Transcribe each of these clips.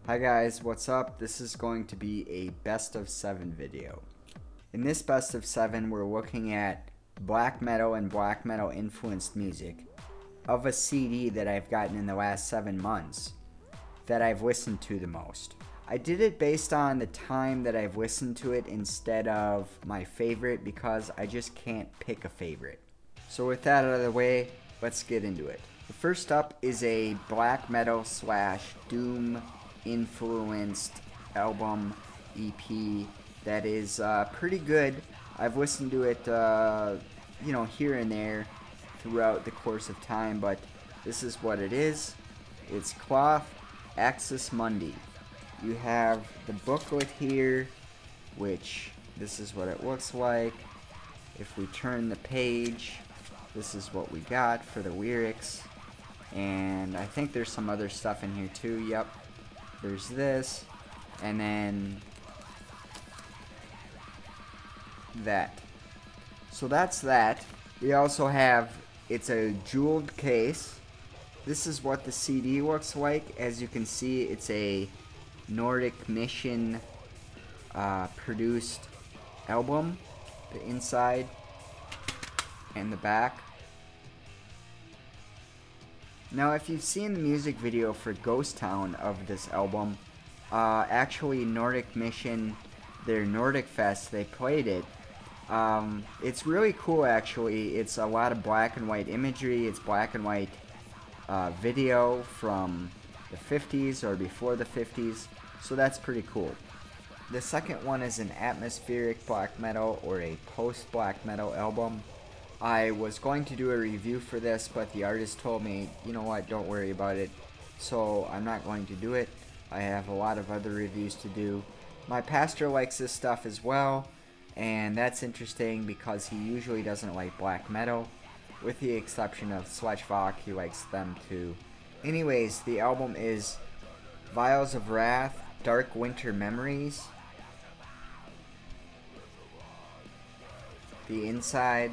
Hi guys, what's up? This is going to be a best of 7 video. In this best of 7 we're looking at black metal and black metal influenced music of a CD that I've gotten in the last 7 months that I've listened to the most. I did it based on the time that I've listened to it instead of my favorite because I just can't pick a favorite. So with that out of the way, let's get into it. The first up is a black metal / doom influenced album EP that is pretty good. I've listened to it here and there throughout the course of time, but this is what it is. It's Cloth Axis Mundi. You have the booklet here, which this is what it looks like. If we turn the page, this is what we got for the lyrics, and I think there's some other stuff in here too. Yep, there's this, and then that. So that's that. We also have, it's a jeweled case. This is what the CD looks like. As you can see, it's a Nordic Mission produced album. The inside and the back. Now if you've seen the music video for Ghost Town of this album, actually Nordic Mission, their Nordic Fest, they played it. It's really cool actually. It's a lot of black and white imagery. It's black and white video from the 50s or before the 50s, so that's pretty cool. The second one is an atmospheric black metal or a post black metal album. I was going to do a review for this, but the artist told me, you know what, don't worry about it, so I'm not going to do it. I have a lot of other reviews to do. My pastor likes this stuff as well, and that's interesting because he usually doesn't like black metal, with the exception of Sweatshop. He likes them too. Anyways, the album is Vials of Wrath, Dark Winter Memories. The inside,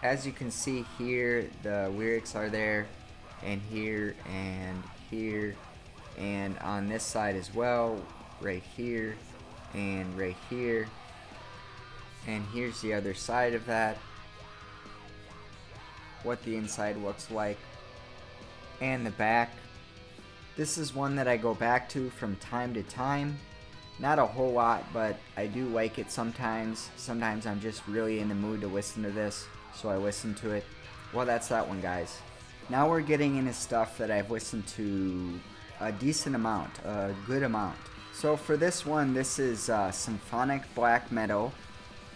as you can see here, the lyrics are there, and here, and on this side as well, right here, and right here, and here's the other side of that, what the inside looks like, and the back. This is one that I go back to from time to time. Not a whole lot, but I do like it sometimes. Sometimes I'm just really in the mood to listen to this, so I listen to it. Well, that's that one, guys. Now we're getting into stuff that I've listened to a decent amount, a good amount. So for this one, this is symphonic black metal,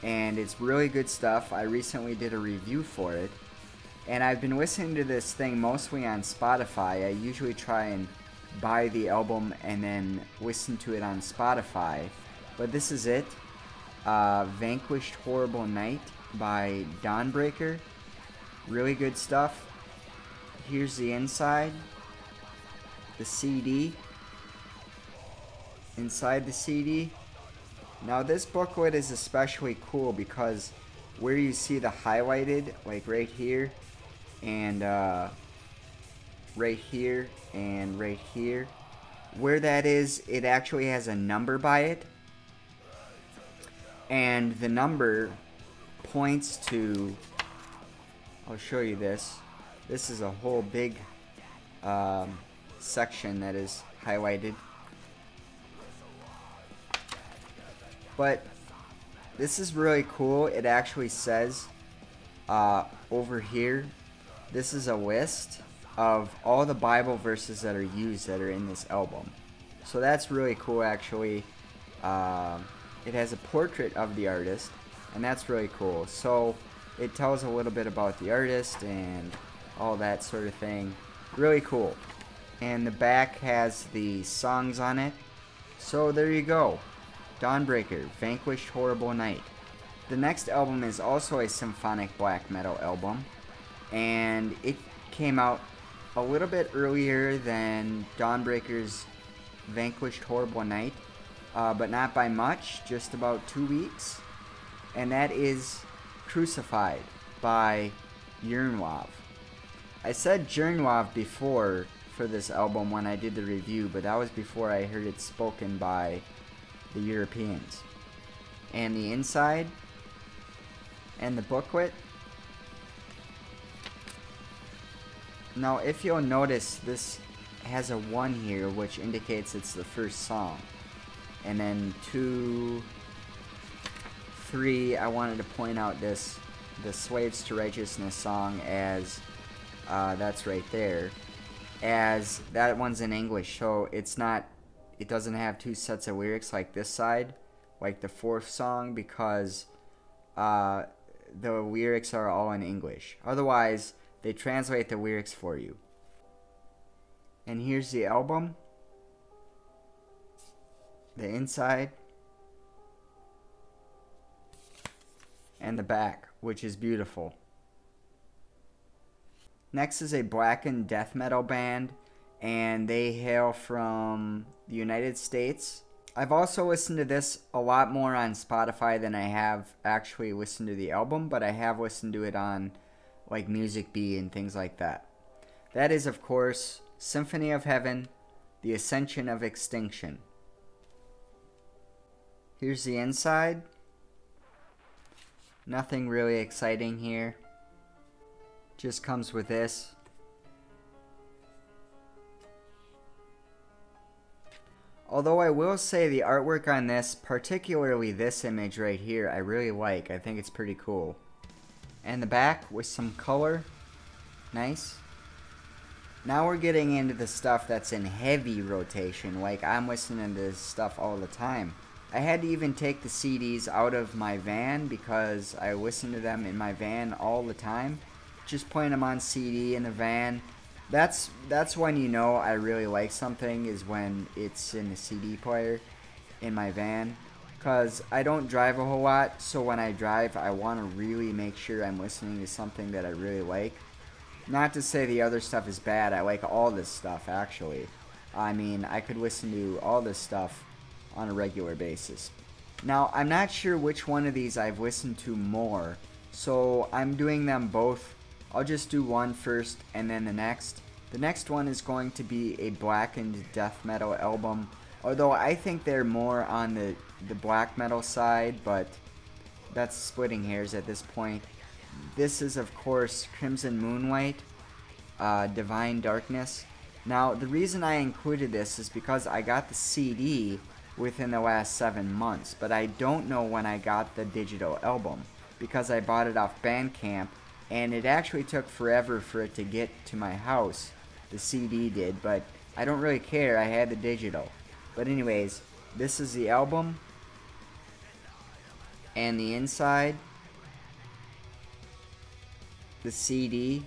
and it's really good stuff. I recently did a review for it, and I've been listening to this thing mostly on Spotify. I usually try and buy the album and then listen to it on Spotify, but this is it. Vanquished Horrible Night by Dawnbreaker. Really good stuff. Here's the inside, the CD, inside the CD. Now this booklet is especially cool because where you see the highlighted, like right here, and right here, and right here, where that is, it actually has a number by it, and the number points to, I'll show you this. This is a whole big section that is highlighted, but this is really cool. It actually says over here, this is a list of all the Bible verses that are used that are in this album. So that's really cool actually. It has a portrait of the artist, and that's really cool. So it tells a little bit about the artist and all that sort of thing. Really cool. And the back has the songs on it. So there you go. Dawnbreaker, Vanquished Horrible Night. The next album is also a symphonic black metal album, and it came out a little bit earlier than Dawnbreaker's Vanquished Horrible Night, but not by much, just about 2 weeks, and that is Crucified by Yernwav. I said Jernwav before for this album when I did the review, but that was before I heard it spoken by the Europeans. And the inside and the booklet. Now, if you'll notice, this has a 1 here, which indicates it's the first song. And then 2, 3, I wanted to point out this, the Slaves to Righteousness song, as that's right there, as that one's in English, so it's not, it doesn't have 2 sets of lyrics like this side, like the 4th song, because the lyrics are all in English. Otherwise, they translate the lyrics for you. And here's the album, the inside, and the back, which is beautiful. Next is a blackened death metal band, and they hail from the United States. I've also listened to this a lot more on Spotify than I have actually listened to the album, but I have listened to it on like Music B and things like that. That is, of course, Symphony of Heaven, The Ascension of Extinction. Here's the inside. Nothing really exciting here. Just comes with this. Although I will say the artwork on this, particularly this image right here, I really like. I think it's pretty cool. And the back with some color. Nice. Now we're getting into the stuff that's in heavy rotation. Like, I'm listening to this stuff all the time. I had to even take the CDs out of my van because I listen to them in my van all the time. Just playing them on CD in the van. That's when you know I really like something, is when it's in the CD player in my van. Because I don't drive a whole lot, so when I drive, I want to really make sure I'm listening to something that I really like. Not to say the other stuff is bad, I like all this stuff, actually. I mean, I could listen to all this stuff on a regular basis. Now, I'm not sure which one of these I've listened to more, so I'm doing them both. I'll just do one first and then the next. The next one is going to be a blackened death metal album, although I think they're more on the black metal side, but that's splitting hairs at this point. This is, of course, Crimson Moonlight, Divine Darkness. Now, the reason I included this is because I got the CD within the last 7 months, but I don't know when I got the digital album, because I bought it off Bandcamp, and it actually took forever for it to get to my house. The CD did, but I don't really care, I had the digital. But anyways, this is the album, and the inside, the CD,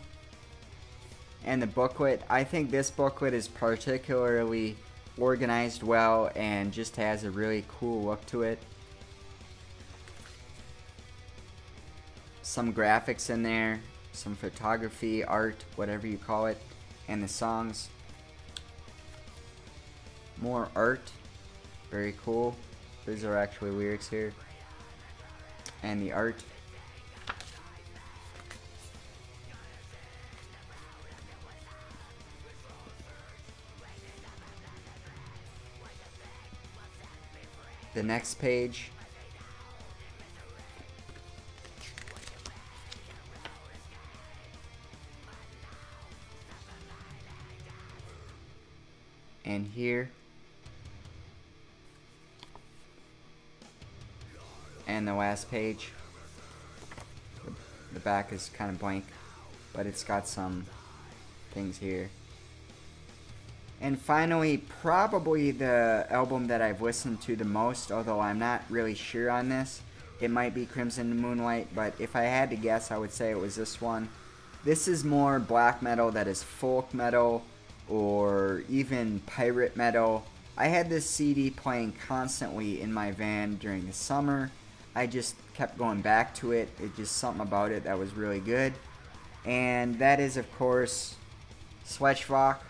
and the booklet. I think this booklet is particularly organized well and just has a really cool look to it. Some graphics in there, some photography, art, whatever you call it, and the songs. More art, very cool. These are actually lyrics here. And the art. The next page. And here. And the last page. The back is kind of blank, but it's got some things here. And finally, probably the album that I've listened to the most, although I'm not really sure on this. It might be Crimson Moonlight, but if I had to guess, I would say it was this one. This is more black metal that is folk metal, or even pirate metal. I had this CD playing constantly in my van during the summer. I just kept going back to it. It's just something about it that was really good. And that is, of course, Sweatshop,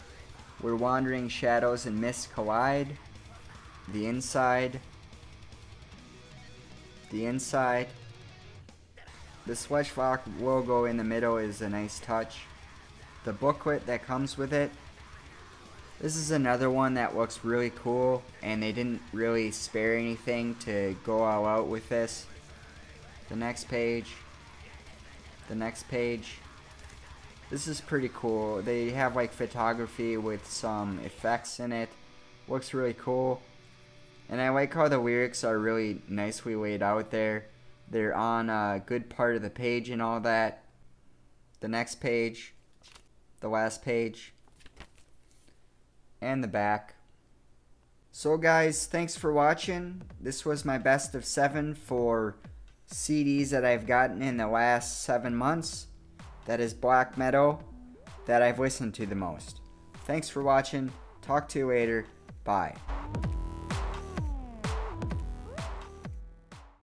Where Wandering Shadows and Mists Collide. The inside. The inside. The Sweatshop logo in the middle is a nice touch. The booklet that comes with it. This is another one that looks really cool, and they didn't really spare anything to go all out with this. The next page. The next page. This is pretty cool. They have like photography with some effects in it. Looks really cool. And I like how the lyrics are really nicely laid out there. They're on a good part of the page and all that. The next page. The last page. And the back. So guys, thanks for watching. This was my best of 7 for CDs that I've gotten in the last 7 months. That is black metal that I've listened to the most. Thanks for watching. Talk to you later. Bye.